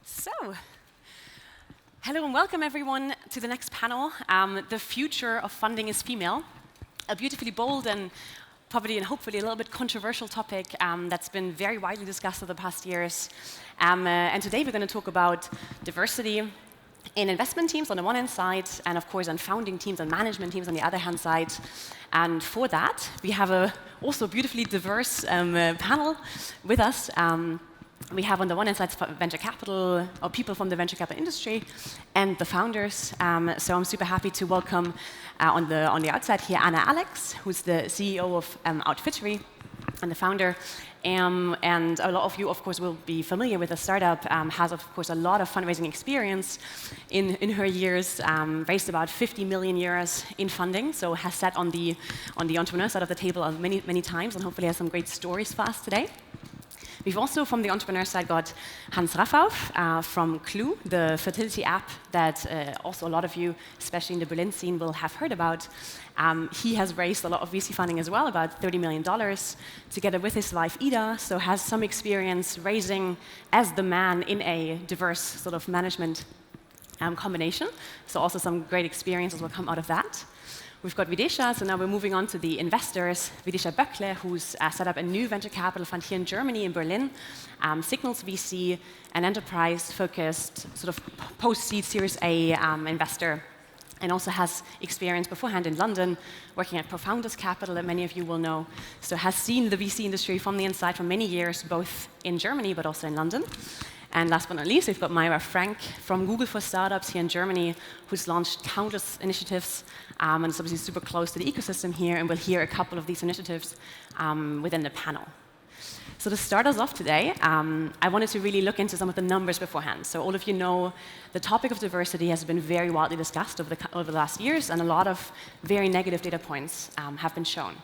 So, hello and welcome everyone to the next panel, The Future of Funding is Female, a beautifully bold and probably and hopefully a little bit controversial topic that's been very widely discussed over the past years. And today we're going to talk about diversity in investment teams on the one hand side, and of course on founding teams and management teams on the other hand side. And for that, we have a also beautifully diverse panel with us. We have on the one hand side venture capital, or people from the venture capital industry, and the founders. So I'm super happy to welcome on the outside here Anna Alex, who's the CEO of Outfittery and the founder. And a lot of you, of course, will be familiar with the startup. Has, of course, a lot of fundraising experience in her years. Raised about 50 million euros in funding, so has sat on the entrepreneur side of the table many times, and hopefully has some great stories for us today. We've also, from the entrepreneur side, got Hans Raffauf from Clue, the fertility app that also a lot of you, especially in the Berlin scene, will have heard about. He has raised a lot of VC funding as well, about $30 million, together with his wife, Ida, so has some experience raising as the man in a diverse sort of management combination. So also some great experiences will come out of that. We've got Videesha, so now we're moving on to the investors. Videesha Boeckle, who's set up a new venture capital fund here in Germany, in Berlin. Signals VC, an enterprise-focused sort of post-seed Series A investor, and also has experience beforehand in London, working at Profounders Capital that many of you will know. So has seen the VC industry from the inside for many years, both in Germany but also in London. And last but not least, we've got Mayra from Google for Startups here in Germany, who's launched countless initiatives and is obviously super close to the ecosystem here, and we'll hear a couple of these initiatives within the panel. So to start us off today, I wanted to really look into some of the numbers beforehand. So all of you know the topic of diversity has been very widely discussed over the last years, and a lot of very negative data points have been shown.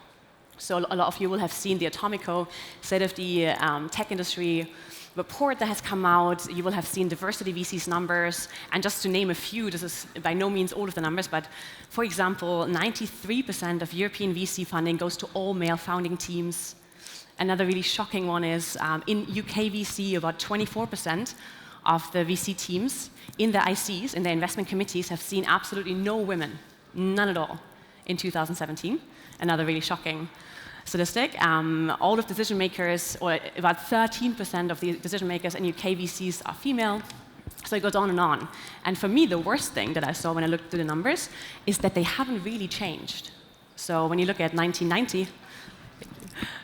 So a lot of you will have seen the Atomico State of the Tech Industry report that has come out. You will have seen diversity VC's numbers, and just to name a few, this is by no means all of the numbers, but for example, 93% of European VC funding goes to all male founding teams. Another really shocking one is in UK VC, about 24% of the VC teams in the ICs, in the investment committees, have seen absolutely no women, none at all, in 2017. Another really shocking statistic. All of decision makers, or about 13% of the decision makers in UK VCs are female. So it goes on and on. And for me, the worst thing that I saw when I looked through the numbers is that they haven't really changed. So when you look at 1990,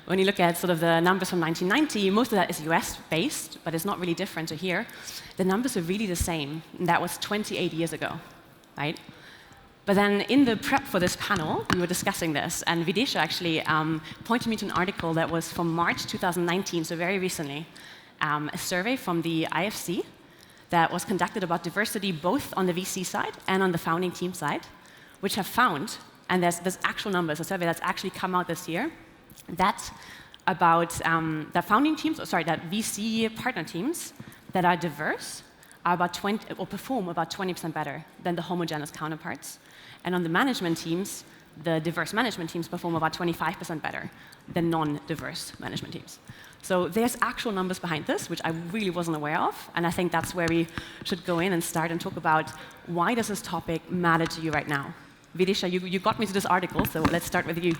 when you look at sort of the numbers from 1990, most of that is US-based, but it's not really different to here. The numbers are really the same, and that was 28 years ago, right? But then in the prep for this panel, we were discussing this, and Videesha actually pointed me to an article that was from March 2019, so very recently, a survey from the IFC that was conducted about diversity both on the VC side and on the founding team side, which have found, and there's actual numbers, a survey that's actually come out this year, that about the founding teams, that VC partner teams that are diverse are about 20, or perform about 20% better than the homogeneous counterparts. And on the management teams, the diverse management teams perform about 25% better than non-diverse management teams. So there's actual numbers behind this, which I really wasn't aware of, and I think that's where we should go in and start and talk about why does this topic matter to you right now. Videesha, you got me to this article, so let's start with you.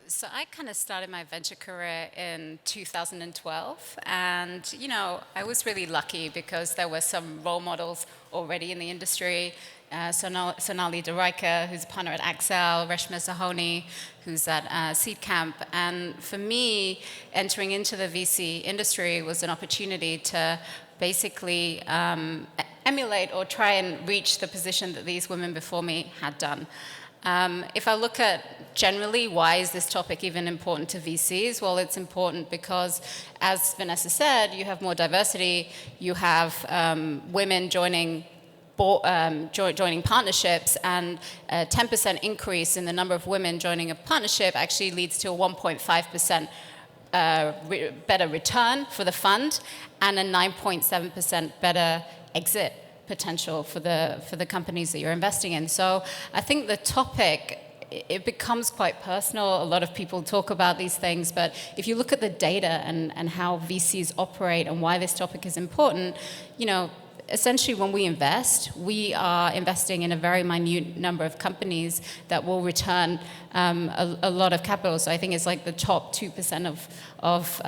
So I kind of started my venture career in 2012, and I was really lucky because there were some role models already in the industry. Sonali Duraika, who's a partner at Axel, Reshma Sahoni, who's at Seed Camp. And for me, entering into the VC industry was an opportunity to basically emulate or try and reach the position that these women before me had done. If I look at generally why is this topic even important to VCs, well, it's important because, as Vanessa said, you have more diversity, you have women joining partnerships, and a 10% increase in the number of women joining a partnership actually leads to a 1.5% better return for the fund and a 9.7% better exit potential for the companies that you're investing in. So I think the topic it becomes quite personal. A lot of people talk about these things, but if you look at the data and how VCs operate and why this topic is important, essentially when we invest, we are investing in a very minute number of companies that will return a lot of capital. So I think it's like the top 2% of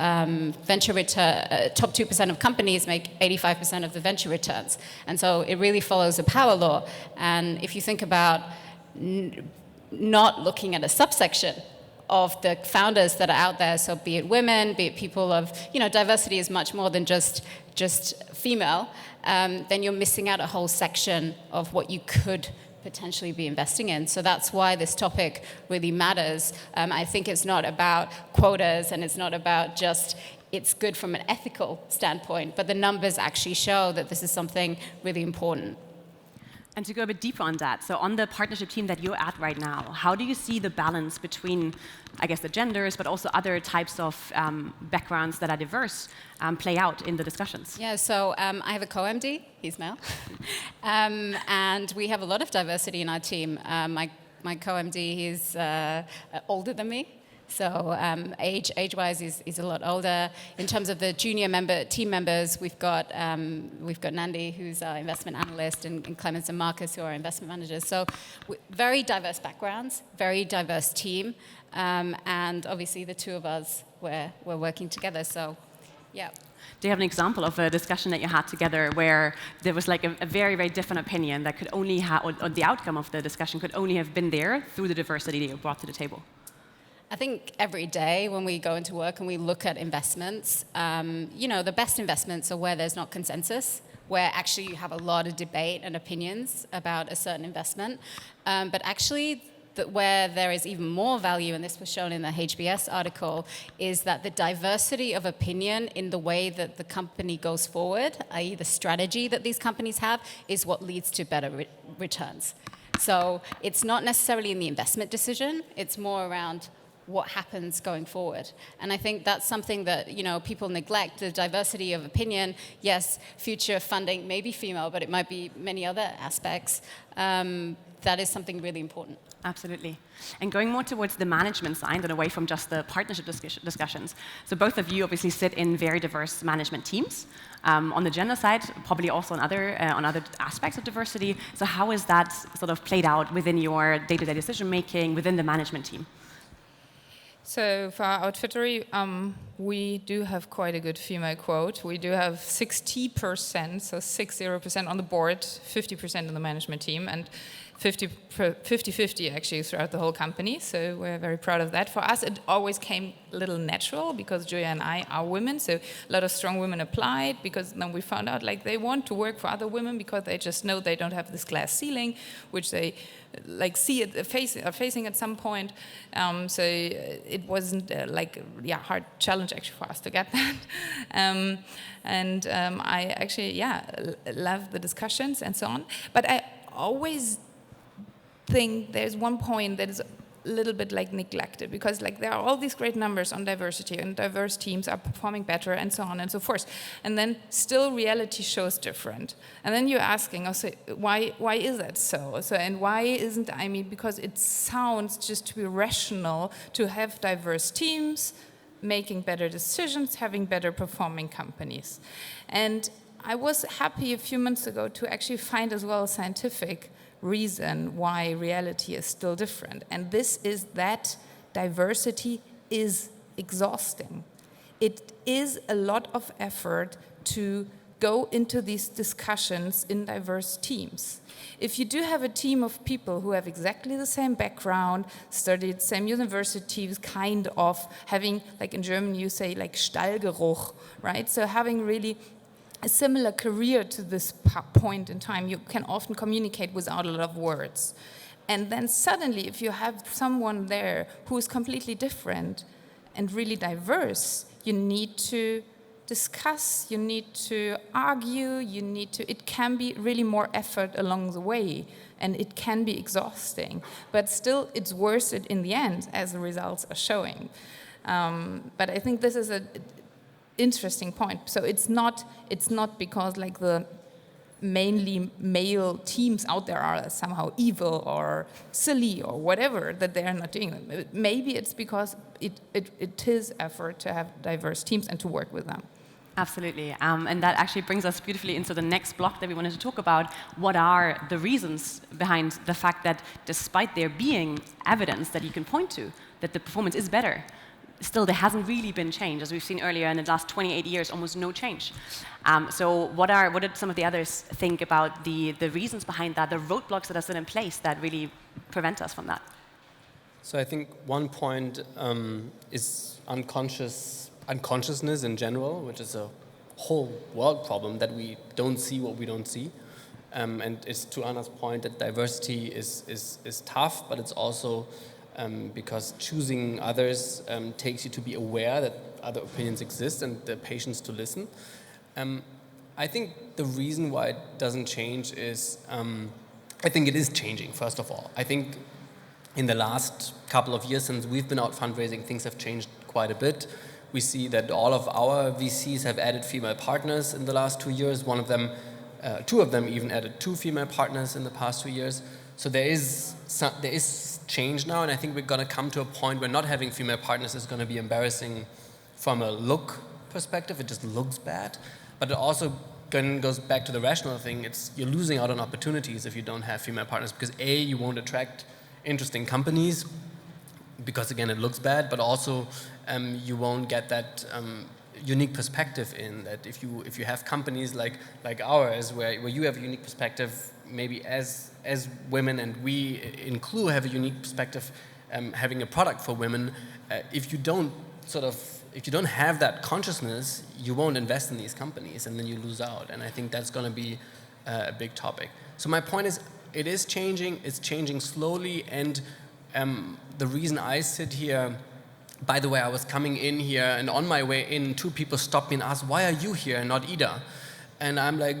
venture return, top 2% of companies make 85% of the venture returns. And so it really follows a power law. And if you think about not looking at a subsection of the founders that are out there, so be it women, be it people of, diversity is much more than just female, then you're missing out a whole section of what you could potentially be investing in. So that's why this topic really matters. I think it's not about quotas and it's not about just it's good from an ethical standpoint, but the numbers actually show that this is something really important. And to go a bit deeper on that, so on the partnership team that you're at right now, how do you see the balance between, I guess, the genders, but also other types of backgrounds that are diverse play out in the discussions? Yeah, so I have a co-MD, he's male, and we have a lot of diversity in our team. My co-MD, he's older than me. So age-wise, he's a lot older. In terms of the junior team members, we've got Nandi, who's our investment analyst, and Clemens and Marcus, who are investment managers. So very diverse backgrounds, very diverse team, and obviously the two of us, we're working together. So, yeah. Do you have an example of a discussion that you had together where there was like a very, very different opinion that could only have, or the outcome of the discussion could only have been there through the diversity that you brought to the table? I think every day when we go into work and we look at investments, the best investments are where there's not consensus, where actually you have a lot of debate and opinions about a certain investment. But actually, where there is even more value, and this was shown in the HBS article, is that the diversity of opinion in the way that the company goes forward, i.e. the strategy that these companies have, is what leads to better returns. So it's not necessarily in the investment decision, it's more around what happens going forward. And I think that's something that people neglect, the diversity of opinion. Yes, future funding may be female, but it might be many other aspects. That is something really important. Absolutely. And going more towards the management side and away from just the partnership discussions. So both of you obviously sit in very diverse management teams. On the gender side, probably also on other aspects of diversity. So how is that sort of played out within your day-to-day decision making within the management team? So for our Outfittery, we do have quite a good female quote. We do have 60%, so 60% on the board, 50% on the management team, and 50-50 actually throughout the whole company. So we're very proud of that. For us, it always came a little natural because Julia and I are women. So a lot of strong women applied because then we found out like they want to work for other women because they just know they don't have this glass ceiling, which they see it facing at some point. So it wasn't hard challenge actually for us to get that. I actually love the discussions and so on. But I always think there's one point that is a little bit neglected because there are all these great numbers on diversity and diverse teams are performing better and so on and so forth. And then still reality shows different. And then you're asking also, why is that so? And why isn't, because it sounds just to be rational to have diverse teams, making better decisions, having better performing companies. And I was happy a few months ago to actually find as well a scientific reason why reality is still different. And this is that diversity is exhausting. It is a lot of effort to go into these discussions in diverse teams. If you do have a team of people who have exactly the same background, studied same universities, kind of having, in German you say Stallgeruch, right? So having really a similar career to this point in time, you can often communicate without a lot of words. And then suddenly, if you have someone there who is completely different and really diverse, you need to discuss, you need to argue, it can be really more effort along the way, and it can be exhausting. But still, it's worth it in the end, as the results are showing. But I think this is an interesting point. So it's not because mainly male teams out there are somehow evil or silly or whatever, that they are not doing them. Maybe it's because it is effort to have diverse teams and to work with them. Absolutely. And that actually brings us beautifully into the next block that we wanted to talk about. What are the reasons behind the fact that despite there being evidence that you can point to, that the performance is better, still there hasn't really been change. As we've seen earlier, in the last 28 years, almost no change. So what did some of the others think about the reasons behind that, the roadblocks that are still in place that really prevent us from that? So I think one point is unconsciousness in general, which is a whole world problem, that we don't see what we don't see. And it's to Anna's point that diversity is tough, but it's also because choosing others takes you to be aware that other opinions exist and the patience to listen. I think the reason why it doesn't change is, I think it is changing, first of all. I think in the last couple of years since we've been out fundraising, things have changed quite a bit. We see that all of our VCs have added female partners in the last 2 years. Two of them even added 2 female partners in the past 2 years. So there is change now, and I think we're going to come to a point where not having female partners is going to be embarrassing from a look perspective. It just looks bad. But it also goes back to the rational thing. You're losing out on opportunities if you don't have female partners, because A, you won't attract interesting companies, because again it looks bad, but also you won't get that unique perspective in that. If you have companies like ours where you have a unique perspective, maybe as women, and we in Clue have a unique perspective, having a product for women, if you don't have that consciousness, you won't invest in these companies, and then you lose out. And I think that's going to be a big topic. So my point is, it is changing. It's changing slowly, and the reason I sit here, by the way, I was coming in here, and on my way in, 2 people stopped me and asked, "Why are you here and not Ida?" And I'm like,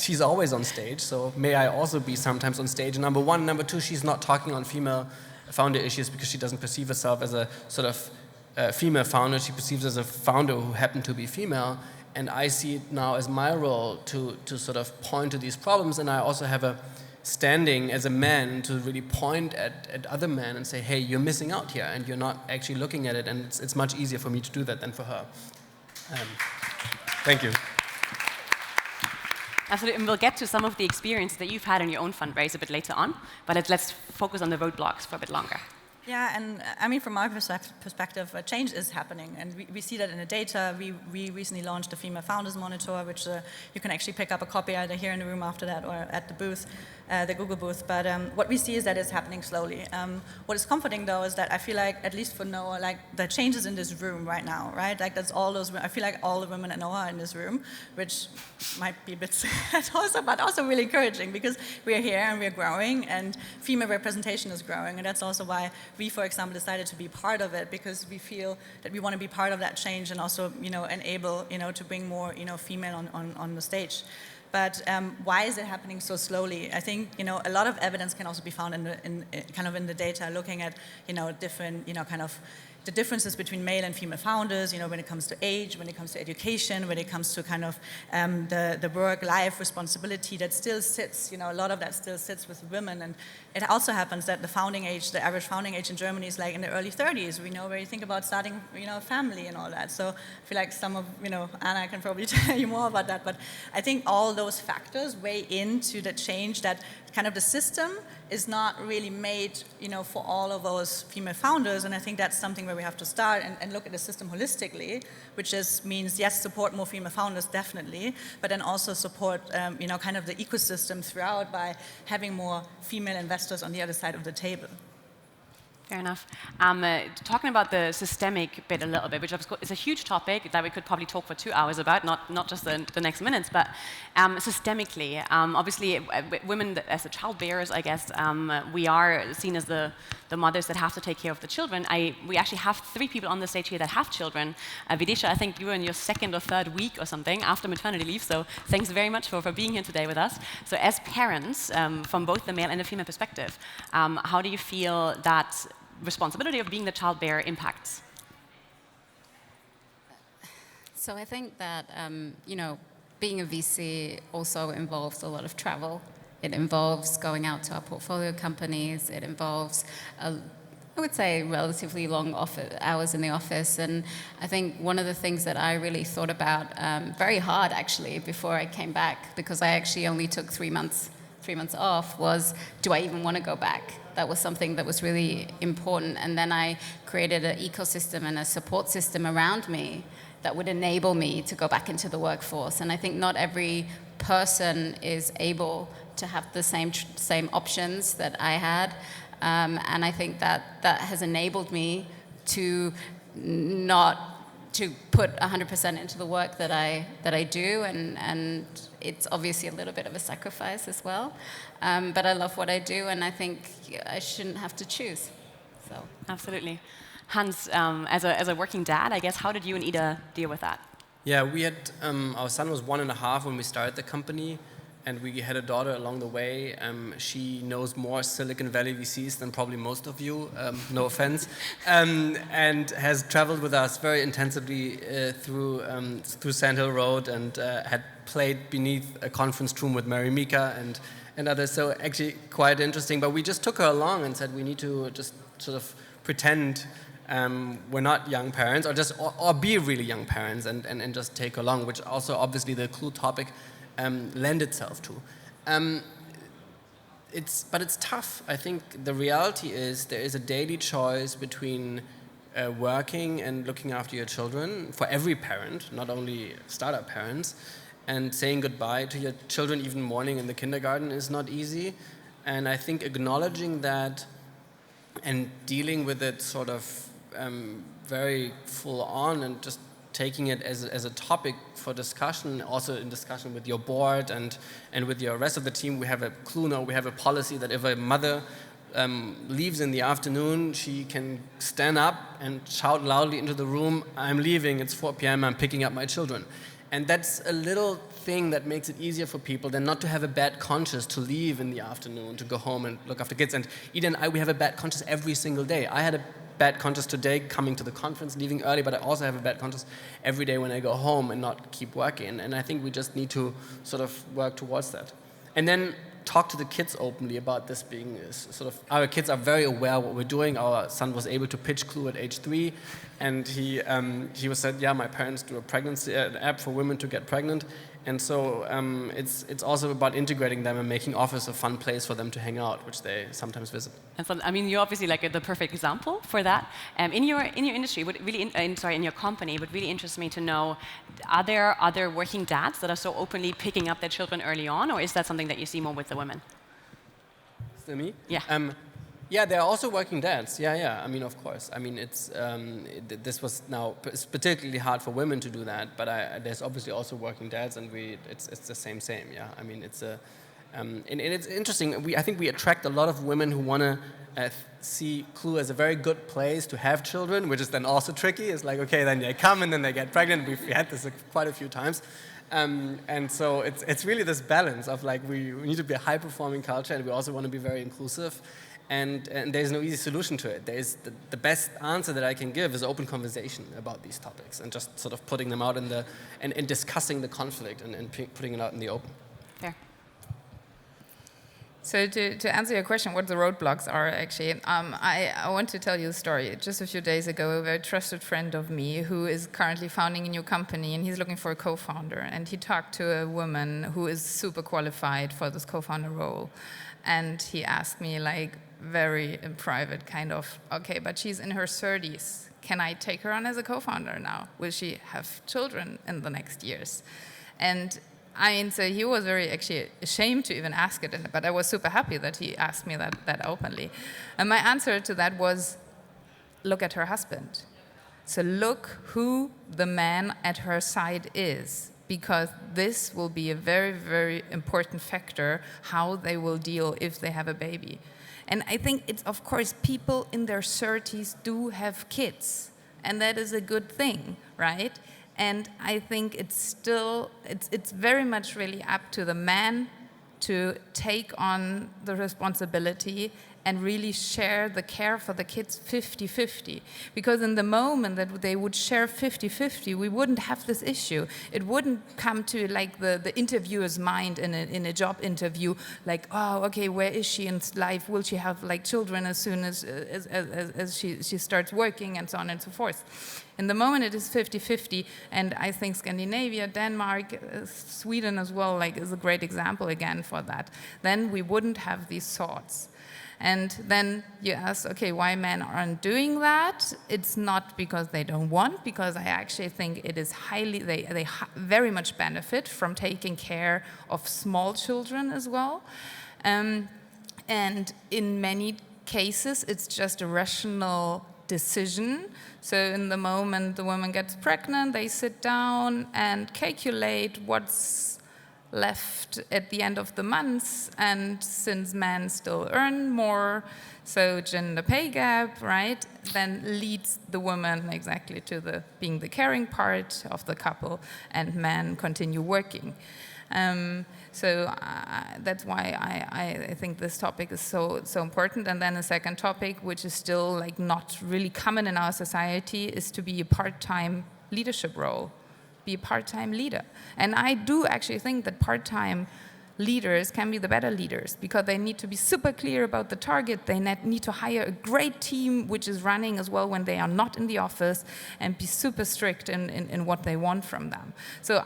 she's always on stage, so may I also be sometimes on stage? Number one. Number two, she's not talking on female founder issues because she doesn't perceive herself as a sort of female founder. She perceives as a founder who happened to be female. And I see it now as my role to sort of point to these problems. And I also have a standing as a man to really point at other men and say, hey, you're missing out here, and you're not actually looking at it. And it's much easier for me to do that than for her. Thank you. Absolutely, and we'll get to some of the experiences that you've had in your own fundraise a bit later on, but let's focus on the roadblocks for a bit longer. Yeah, and I mean, from our perspective, change is happening, and we see that in the data. We recently launched the Female Founders Monitor, which you can actually pick up a copy either here in the room after that or at the booth, the Google booth. But what we see is that it's happening slowly. What is comforting, though, is that I feel like, at least for NOAH, like the changes in this room right now, right? Like that's all those. I feel like all the women at NOAH are in this room, which might be a bit sad also, but also really encouraging, because we are here and we are growing, and female representation is growing, and that's also why we, for example, decided to be part of it, because we feel that we want to be part of that change and also, enable, to bring more, female on the stage. But why is it happening so slowly? I think, a lot of evidence can also be found in the data, looking at, different, the differences between male and female founders, when it comes to age, when it comes to education, when it comes to the work-life responsibility that still sits, a lot of that still sits with women. And it also happens that the average founding age in Germany is like in the early 30s. We know where you think about starting, a family and all that. So I feel like some of, Anna can probably tell you more about that. But I think all those factors weigh into the change that the system is not really made, for all of those female founders, and I think that's something where we have to start and look at the system holistically, which means yes, support more female founders, definitely, but then also support, the ecosystem throughout by having more female investors on the other side of the table. Fair enough. Talking about the systemic bit a little bit, which is a huge topic that we could probably talk for 2 hours about, not just the next minutes, but systemically. Obviously, women as the child bearers, I guess, we are seen as the mothers that have to take care of the children. We actually have 3 people on the stage here that have children. Videesha, I think you were in your 2nd or 3rd week or something after maternity leave, so thanks very much for being here today with us. So as parents, from both the male and the female perspective, how do you feel that responsibility of being the child bearer impacts? So I think that, being a VC also involves a lot of travel. It involves going out to our portfolio companies. It involves, I would say, relatively long hours in the office. And I think one of the things that I really thought about very hard, actually, before I came back, because I actually only took 3 months off, was, do I even want to go back? That was something that was really important. And then I created an ecosystem and a support system around me that would enable me to go back into the workforce. And I think not every person is able to have the same options that I had. And I think that has enabled me to not to put 100% into the work that I do, and it's obviously a little bit of a sacrifice as well. But I love what I do, and I think I shouldn't have to choose. So absolutely. Hans, as a working dad, I guess, how did you and Ida deal with that? Yeah, we had, our son was 1.5 when we started the company, and we had a daughter along the way. She knows more Silicon Valley VCs than probably most of you, no offense, and has traveled with us very intensively through Sand Hill Road, and had played beneath a conference room with Mary Mika and others. So actually quite interesting. But we just took her along and said we need to just sort of pretend we're not young parents, or be really young parents, and just take along, which also obviously the Clue topic lend itself to. But it's tough. I think the reality is there is a daily choice between working and looking after your children for every parent, not only startup parents, and saying goodbye to your children even morning in the kindergarten is not easy. And I think acknowledging that and dealing with it sort of very full on, and just taking it as a topic for discussion, also in discussion with your board and with your rest of the team. We have a clue now, we have a policy that if a mother leaves in the afternoon, she can stand up and shout loudly into the room, I'm leaving, it's 4 p.m., I'm picking up my children. And that's a little thing that makes it easier for people than not to have a bad conscience to leave in the afternoon, to go home and look after kids. And Ida and I, we have a bad conscience every single day. I had a bad conscience today coming to the conference, leaving early, but I also have a bad conscience every day when I go home and not keep working. And I think we just need to sort of work towards that. And then talk to the kids openly about this being sort of, our kids are very aware of what we're doing. Our son was able to pitch Clue at age 3, and he was said, yeah, my parents do a pregnancy app for women to get pregnant. And so it's also about integrating them and making office a fun place for them to hang out, which they sometimes visit. And so, I mean, you're obviously like the perfect example for that. In your industry, in your company, it would really interest me to know: are there other working dads that are so openly picking up their children early on, or is that something that you see more with the women? Still me? Yeah. Yeah, they're also working dads. Yeah. I mean, of course. I mean, this was now it's particularly hard for women to do that, but there's obviously also working dads, and it's the same. Yeah. I mean, and it's interesting. I think we attract a lot of women who want to see Clue as a very good place to have children, which is then also tricky. It's like, okay, then they come and then they get pregnant. We've had this quite a few times. And so it's really this balance of like we need to be a high-performing culture, and we also want to be very inclusive. And there's no easy solution to it. There's the best answer that I can give is open conversation about these topics, and just sort of putting them out and discussing the conflict and putting it out in the open. Fair. So to answer your question, what the roadblocks are actually, I want to tell you a story. Just a few days ago, a very trusted friend of me who is currently founding a new company, and he's looking for a co-founder. And he talked to a woman who is super qualified for this co-founder role. And he asked me, like, very in private, kind of, okay, but she's in her 30s. Can I take her on as a co-founder now? Will she have children in the next years? And I mean, so he was very actually ashamed to even ask it, but I was super happy that he asked me that openly. And my answer to that was, look at her husband. So look who the man at her side is, because this will be a very, very important factor how they will deal if they have a baby. And I think it's, of course, people in their 30s do have kids, and that is a good thing, right? And I think it's still, it's very much really up to the man to take on the responsibility and really share the care for the kids 50-50. Because in the moment that they would share 50-50, we wouldn't have this issue. It wouldn't come to like the interviewer's mind in a job interview, like, oh, okay, where is she in life? Will she have like children as soon as she starts working, and so on and so forth. In the moment it is 50-50, and I think Scandinavia, Denmark, Sweden as well, like, is a great example again for that. Then we wouldn't have these thoughts. And then you ask, okay, why men aren't doing that? It's not because they don't want, because I actually think it is they very much benefit from taking care of small children as well. And in many cases, it's just a rational decision. So in the moment the woman gets pregnant, they sit down and calculate what's left at the end of the month, and since men still earn more, so gender pay gap, right, then leads the woman exactly to being the caring part of the couple, and men continue working. So that's why I think this topic is so important. And then the second topic, which is still like not really common in our society, is to be a part-time leadership role. Be a part-time leader. And I do actually think that part-time leaders can be the better leaders, because they need to be super clear about the target. They need to hire a great team which is running as well when they are not in the office, and be super strict in what they want from them. So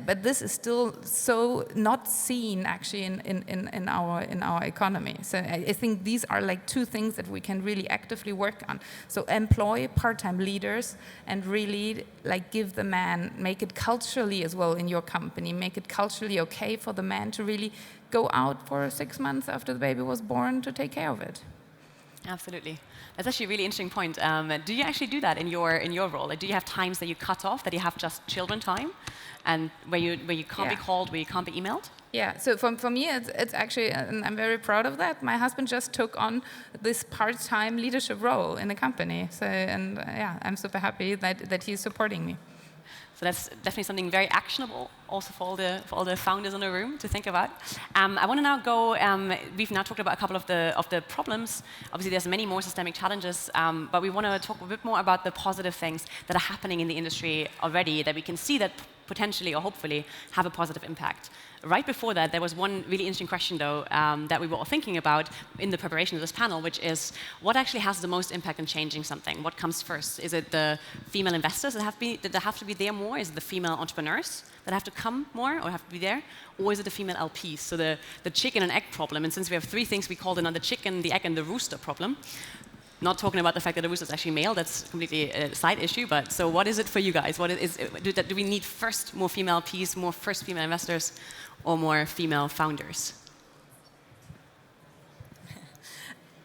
but this is still so not seen actually in our economy. So I think these are like two things that we can really actively work on. So employ part-time leaders and really like give the man, make it culturally as well in your company, make it culturally okay for the man to really go out for 6 months after the baby was born to take care of it. Absolutely. That's actually a really interesting point. Do you actually do that in your role? Like, do you have times that you cut off, that you have just children time, and where you can't be called, where you can't be emailed? Yeah, so for me, it's actually, and I'm very proud of that. My husband just took on this part-time leadership role in the company. So, and yeah, I'm super happy that he's supporting me. So that's definitely something very actionable, also for all the founders in the room to think about. I want to now go. We've now talked about a couple of the problems. Obviously, there's many more systemic challenges, but we want to talk a bit more about the positive things that are happening in the industry already, that we can see that potentially or hopefully have a positive impact. Right before that, there was one really interesting question, though, that we were all thinking about in the preparation of this panel, which is, what actually has the most impact in changing something? What comes first? Is it the female investors that have to be there more? Is it the female entrepreneurs that have to come more or have to be there? Or is it the female LPs? So the chicken and egg problem. And since we have three things we called the chicken, the egg, and the rooster problem, not talking about the fact that the rooster is actually male, that's completely a side issue, but so what is it for you guys? Do we need first more female LPs, more first female investors, or more female founders?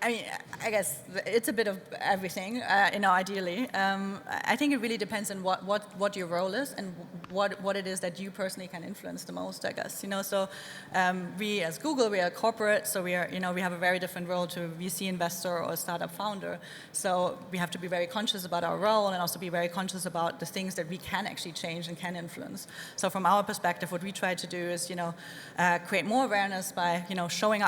I mean, I guess it's a bit of everything, ideally. I think it really depends on what your role is and what it is that you personally can influence the most, I guess. So we as Google, we are corporate, so we have a very different role to a VC investor or a startup founder. So we have to be very conscious about our role and also be very conscious about the things that we can actually change and can influence. So from our perspective, what we try to do is, create more awareness by, showing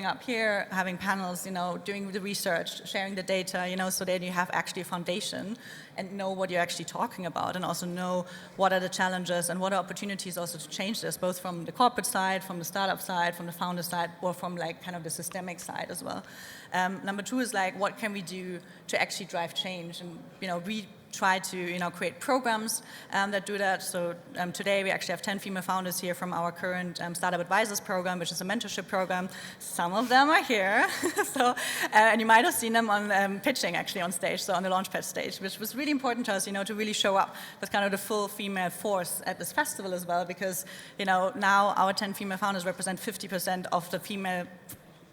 up here, having panels, doing the research, sharing the data, so that you have actually a foundation and know what you're actually talking about, and also know what are the challenges and what are opportunities also to change this, both from the corporate side, from the startup side, from the founder side, or from like kind of the systemic side as well. Number two is like, what can we do to actually drive change? And we try to create programs that do that. So today we actually have 10 female founders here from our current Startup Advisors program, which is a mentorship program. Some of them are here, and you might have seen them on pitching actually on stage, so on the Launchpad stage, which was really important to us, to really show up with kind of the full female force at this festival as well, because now our 10 female founders represent 50% of the female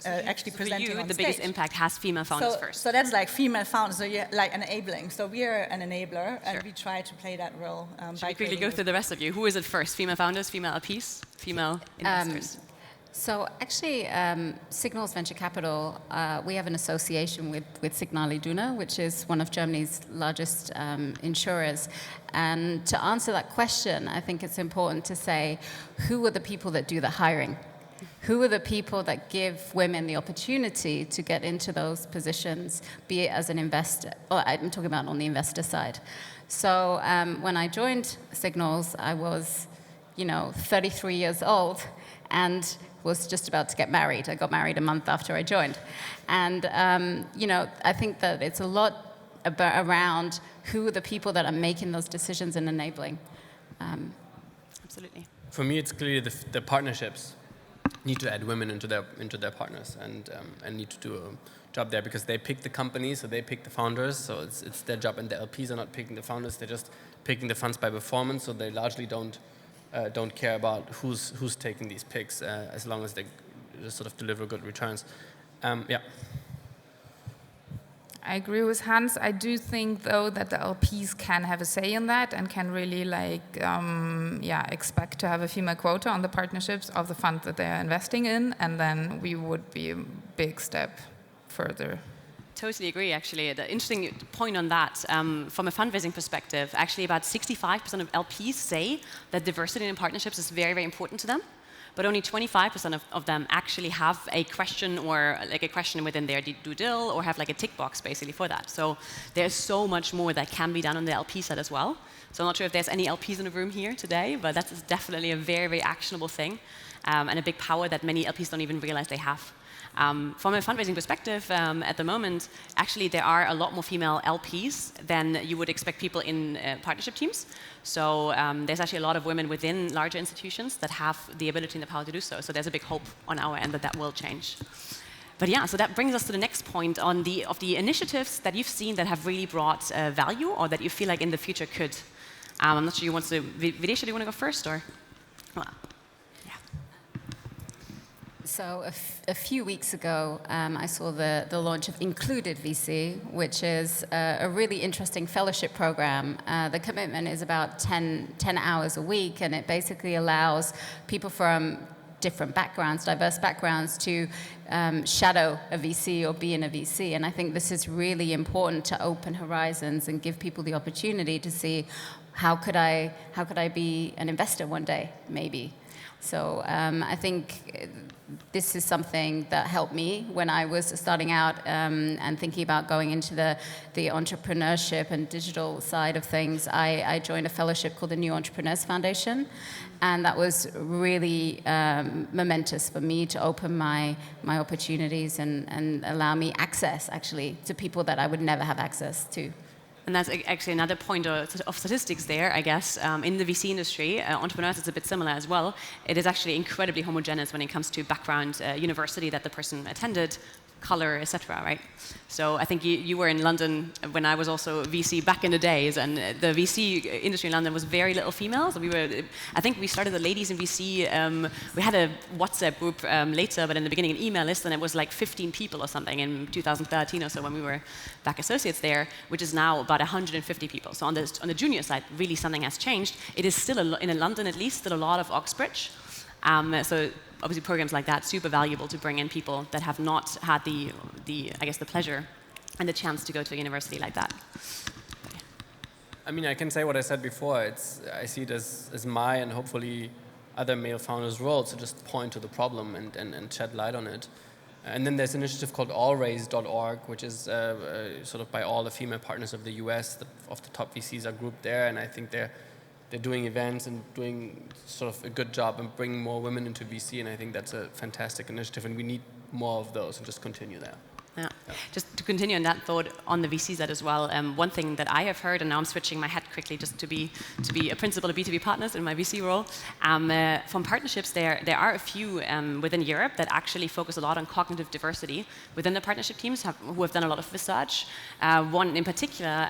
actually presenting for you, on the stage. biggest impact has female founders first. So that's like female founders, so you're like enabling. So we're an enabler, and Sure. we try to play that role. Should we quickly go through the rest of you? Who is it first? Female founders, female LPs, female investors? So actually, Signal's Venture Capital, we have an association with Signal Iduna, which is one of Germany's largest insurers. And to answer that question, I think it's important to say, who are the people that do the hiring? who are the people that give women the opportunity to get into those positions, be it as an investor, or I'm talking about on the investor side. So when I joined Signals, I was, 33 years old and was just about to get married. I got married a month after I joined. And, I think that it's a lot around who are the people that are making those decisions and enabling. Absolutely. For me, it's clearly the partnerships need to add women into their partners and need to do a job there because they pick the companies, so they pick the founders, so it's their job, and the LPs are not picking the founders, they're just picking the funds by performance, so they largely don't care about who's taking these picks as long as they sort of deliver good returns. Yeah. I agree with Hans. I do think, though, that the LPs can have a say in that and can really, expect to have a female quota on the partnerships of the fund that they are investing in, and then we would be a big step further. Totally agree, actually. The interesting point on that, from a fundraising perspective, actually about 65% of LPs say that diversity in partnerships is very, very important to them. But only 25% of them actually have a question or a question within their due dil or have a tick box basically for that. So there's so much more that can be done on the LP side as well. So I'm not sure if there's any LPs in the room here today, but that's definitely a very, very actionable thing and a big power that many LPs don't even realize they have. From a fundraising perspective, at the moment, actually there are a lot more female LPs than you would expect people in partnership teams. So there's actually a lot of women within larger institutions that have the ability and the power to do so. So there's a big hope on our end that will change. But yeah, so that brings us to the next point of the initiatives that you've seen that have really brought value or that you feel like in the future could. I'm not sure you want to, Videesha, do you want to go first or? Well, So a few weeks ago, I saw the launch of Included VC, which is a really interesting fellowship program. The commitment is about 10 hours a week, and it basically allows people from different backgrounds, diverse backgrounds, to shadow a VC or be in a VC. And I think this is really important to open horizons and give people the opportunity to see how could I be an investor one day, maybe. So I think this is something that helped me when I was starting out and thinking about going into the entrepreneurship and digital side of things. I joined a fellowship called the New Entrepreneurs Foundation, and that was really momentous for me to open my opportunities and allow me access, actually, to people that I would never have access to. And that's actually another point of statistics there, I guess. In the VC industry, entrepreneurs is a bit similar as well. It is actually incredibly homogeneous when it comes to background, university that the person attended, color, etc. Right? So I think you were in London when I was also VC back in the days, and the VC industry in London was very little females. I think we started the ladies in VC. We had a WhatsApp group later, but in the beginning an email list, and it was 15 people or something in 2013 or so when we were back associates there, which is now about 150 people. So on the junior side, really something has changed. It is still in London at least still a lot of Oxbridge. So obviously programs like that super valuable to bring in people that have not had the pleasure and the chance to go to a university like that. I mean, I can say what I said before. I see it as my and hopefully other male founders' role to just point to the problem and shed light on it. And then there's an initiative called allraise.org, which is sort of by all the female partners of the US. Of the top VCs are grouped there, and I think they're doing events and doing sort of a good job and bringing more women into VC, and I think that's a fantastic initiative, and we need more of those and just continue there. Yeah. Just to continue on that thought on the VC side as well, one thing that I have heard, and now I'm switching my hat quickly just to be a principal of B2B partners in my VC role, from partnerships there are a few within Europe that actually focus a lot on cognitive diversity within the partnership teams who have done a lot of research. One in particular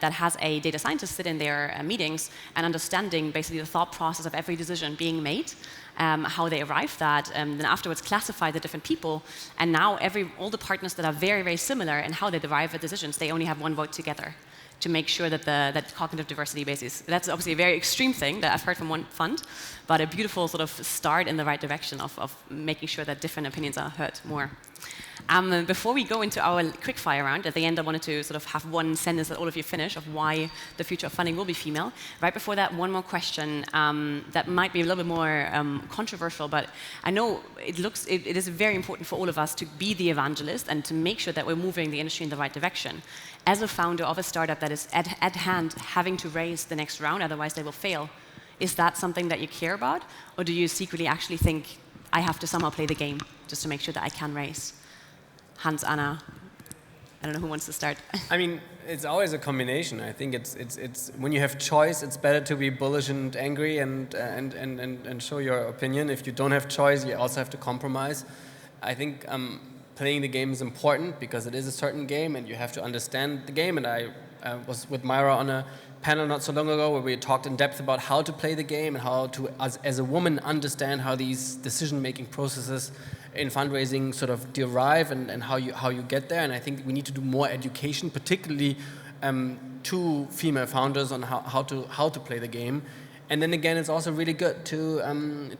that has a data scientist sit in their meetings and understanding basically the thought process of every decision being made. How they arrived at, then afterwards classify the different people, and now all the partners that are very, very similar in how they derive at decisions, they only have one vote together to make sure that that cognitive diversity basis. That's obviously a very extreme thing that I've heard from one fund, but a beautiful sort of start in the right direction of making sure that different opinions are heard more. Before we go into our quickfire round, at the end I wanted to sort of have one sentence that all of you finish of why the future of funding will be female. Right before that, one more question that might be a little bit more controversial, but I know it is very important for all of us to be the evangelist and to make sure that we're moving the industry in the right direction. As a founder of a startup that is at hand having to raise the next round, otherwise they will fail, is that something that you care about? Or do you secretly actually think, I have to somehow play the game just to make sure that I can raise? Hans, Anna, I don't know who wants to start. I mean, it's always a combination. I think it's when you have choice, it's better to be bullish and angry and show your opinion. If you don't have choice, you also have to compromise. I think playing the game is important because it is a certain game and you have to understand the game. And I was with Mayra on a panel not so long ago where we talked in depth about how to play the game and how to, as a woman, understand how these decision-making processes in fundraising sort of derive and how you get there. And I think we need to do more education, particularly to female founders on how to play the game. And then again, it's also really good to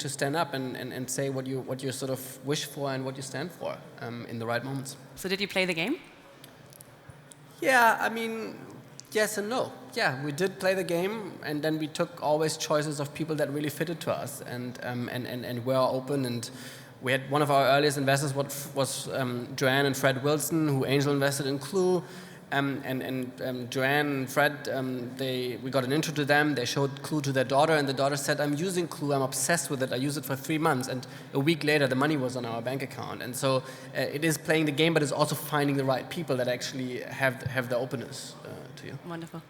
stand up and say what you sort of wish for and what you stand for in the right moments. So did you play the game? Yeah, I mean, yes and no. Yeah, we did play the game, and then we took always choices of people that really fitted to us and were open. And we had one of our earliest investors was Joanne and Fred Wilson, who angel invested in Clue. Joanne and Fred, we got an intro to them. They showed Clue to their daughter, and the daughter said, "I'm using Clue. I'm obsessed with it. I use it for 3 months." And a week later, the money was on our bank account. And so it is playing the game, but it's also finding the right people that actually have the openness to you. Wonderful.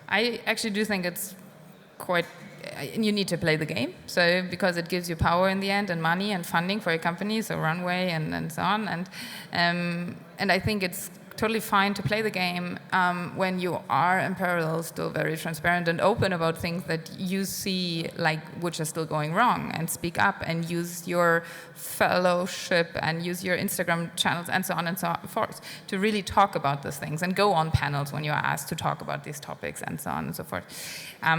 I actually do think it's quite. You need to play the game, so because it gives you power in the end and money and funding for your company, so runway and so on. And I think it's totally fine to play the game when you are in parallel still very transparent and open about things that you see which are still going wrong, and speak up and use your fellowship and use your Instagram channels and so on and so forth to really talk about these things and go on panels when you're asked to talk about these topics and so on and so forth.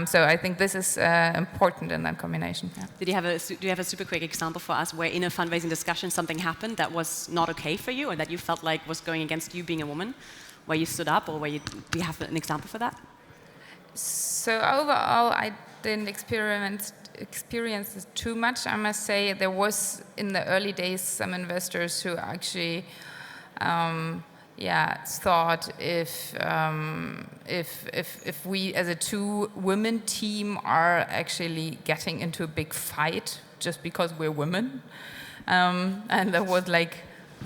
So I think this is important in that combination. Yeah. Do you have a super quick example for us where in a fundraising discussion something happened that was not okay for you or that you felt like was going against you being a woman, where you stood up, or do you have an example for that? So overall, I didn't experience it too much. I must say there was in the early days some investors who actually thought if we as a 2-women team are actually getting into a big fight just because we're women, and that was like,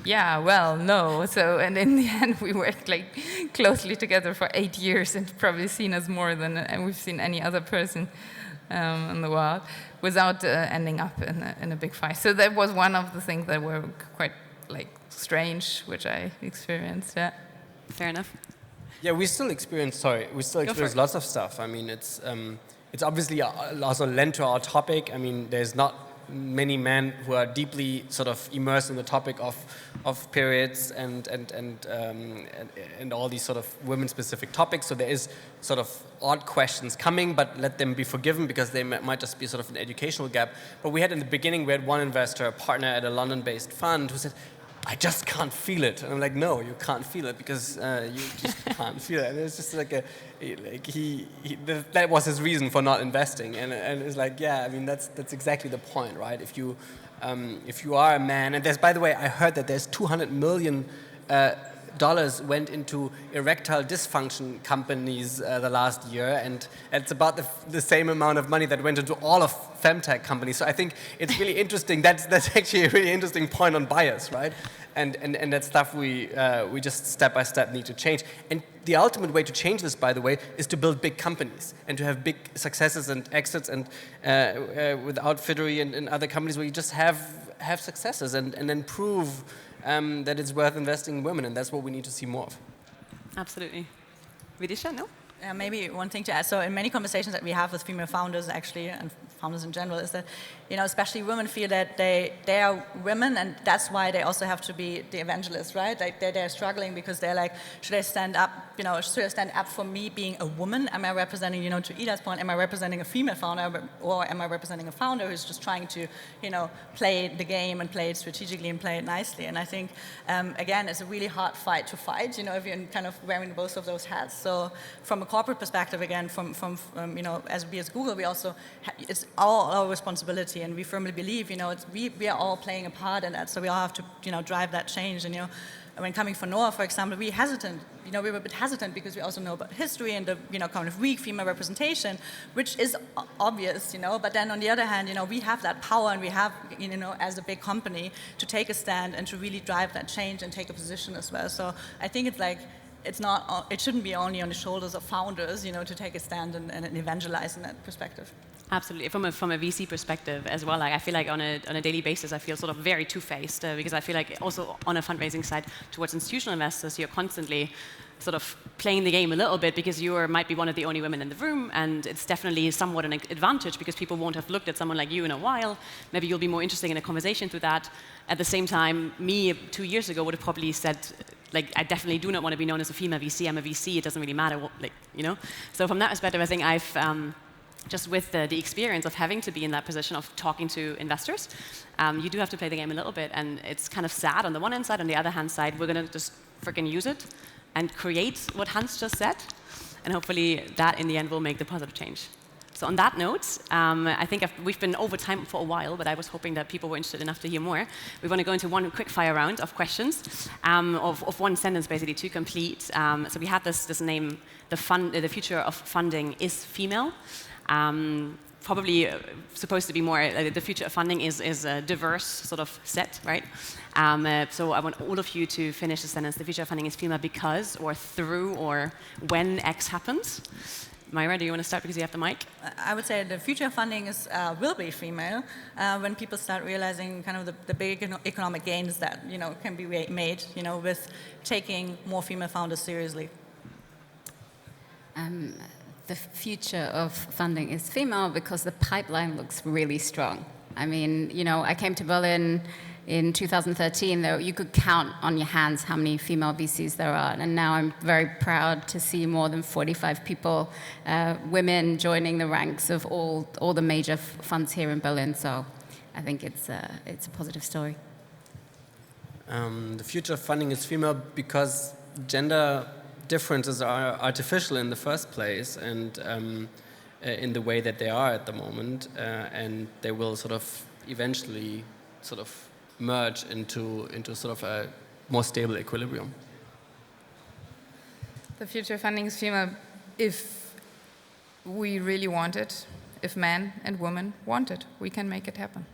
yeah, well, no. So, and in the end, we worked closely together for 8 years and probably seen us more than we've seen any other person in the world without ending up in a big fight. So that was one of the things that were quite strange, which I experienced. Yeah. Fair enough. Yeah, we still experience lots of stuff. I mean, it's obviously also lent to our topic. I mean, there's not many men who are deeply sort of immersed in the topic of periods and all these sort of women-specific topics. So there is sort of odd questions coming, but let them be forgiven because they might just be sort of an educational gap. But we had in the beginning, we had one investor, a partner at a London-based fund, who said, "I just can't feel it." And I'm like, "No, you can't feel it because you just can't feel it." And it's just that was his reason for not investing. And it's like, yeah, I mean, that's exactly the point, right? If you are a man, and there's, by the way, I heard that there's $200 million went into erectile dysfunction companies the last year, and it's about the same amount of money that went into all of femtech companies. So I think it's really interesting. That's actually a really interesting point on bias, right? And that stuff we just step by step need to change. And the ultimate way to change this, by the way, is to build big companies and to have big successes and exits, and with Outfittery and other companies where you just have successes and then prove that it's worth investing in women, and that's what we need to see more of. Absolutely. Videesha, no? Maybe one thing to add. So in many conversations that we have with female founders, actually, and founders in general, is that, especially women feel that they are women, and that's why they also have to be the evangelists, right? Like they're struggling because they're like, should I stand up? Should I stand up for me being a woman? Am I representing, to Ida's point, am I representing a female founder, or am I representing a founder who's just trying to, play the game and play it strategically and play it nicely? And I think, again, it's a really hard fight to fight, if you're kind of wearing both of those hats. So from a corporate perspective, again, as Google, we also, it's all our responsibility, and we firmly believe, we are all playing a part in that, so we all have to, drive that change. And, when coming from NOAH, for example, we were a bit hesitant because we also know about history and the, kind of weak female representation, which is obvious, but then on the other hand, we have that power, and we have, as a big company, to take a stand and to really drive that change and take a position as well. So I think it's like, it shouldn't be only on the shoulders of founders, to take a stand and evangelize in that perspective. Absolutely. From a VC perspective as well, I feel like on a daily basis, I feel sort of very two-faced because I feel like also on a fundraising side towards institutional investors, you're constantly sort of playing the game a little bit because you might be one of the only women in the room, and it's definitely somewhat an advantage because people won't have looked at someone like you in a while. Maybe you'll be more interested in a conversation through that. At the same time, me 2 years ago would have probably said, like, I definitely do not want to be known as a female VC. I'm a VC. It doesn't really matter what, So from that perspective, I think I've just with the experience of having to be in that position of talking to investors, you do have to play the game a little bit, and it's kind of sad on the one hand side. On the other hand side, we're going to just freaking use it and create what Hans just said, and hopefully that in the end will make the positive change. So on that note, I think we've been over time for a while, but I was hoping that people were interested enough to hear more. We want to go into one quick fire round of questions, of one sentence basically to complete. So we had this name, the future of funding is female. Probably supposed to be more, the future of funding is a diverse sort of set, right? So I want all of you to finish the sentence, the future of funding is female because, or through, or when X happens. Mayra, do you want to start because you have the mic? I would say the future of funding will be female when people start realizing kind of the big economic gains that, can be made, with taking more female founders seriously. The future of funding is female because the pipeline looks really strong. I mean, I came to Berlin in 2013, though you could count on your hands how many female VCs there are. And now I'm very proud to see more than 45 people, women joining the ranks of all the major funds here in Berlin. So I think it's a positive story. The future of funding is female because gender differences are artificial in the first place, and in the way that they are at the moment, and they will sort of eventually sort of merge into sort of a more stable equilibrium. The future of funding is female if we really want it, if men and women want it, we can make it happen.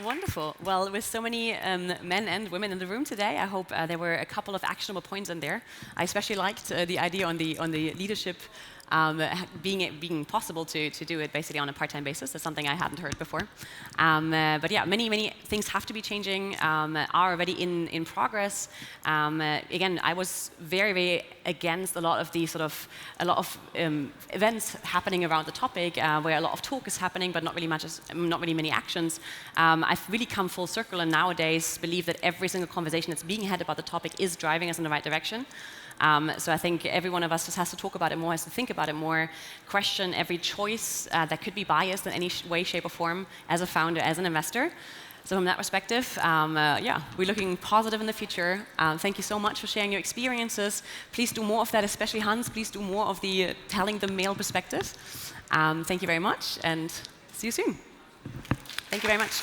Wonderful. Well, with so many men and women in the room today, I hope there were a couple of actionable points in there. I especially liked the idea on the leadership being possible to do it basically on a part-time basis. That's something I hadn't heard before. But yeah, many things have to be changing, are already in progress. Again, I was very against a lot of events happening around the topic where a lot of talk is happening, but not really many actions. I've really come full circle, and nowadays believe that every single conversation that's being had about the topic is driving us in the right direction. So I think every one of us just has to talk about it more, has to think about it more, question every choice that could be biased in any way, shape, or form as a founder, as an investor. So from that perspective, yeah, we're looking positive in the future. Thank you so much for sharing your experiences. Please do more of that, especially Hans. Please do more of the telling the male perspective. Thank you very much, and see you soon. Thank you very much.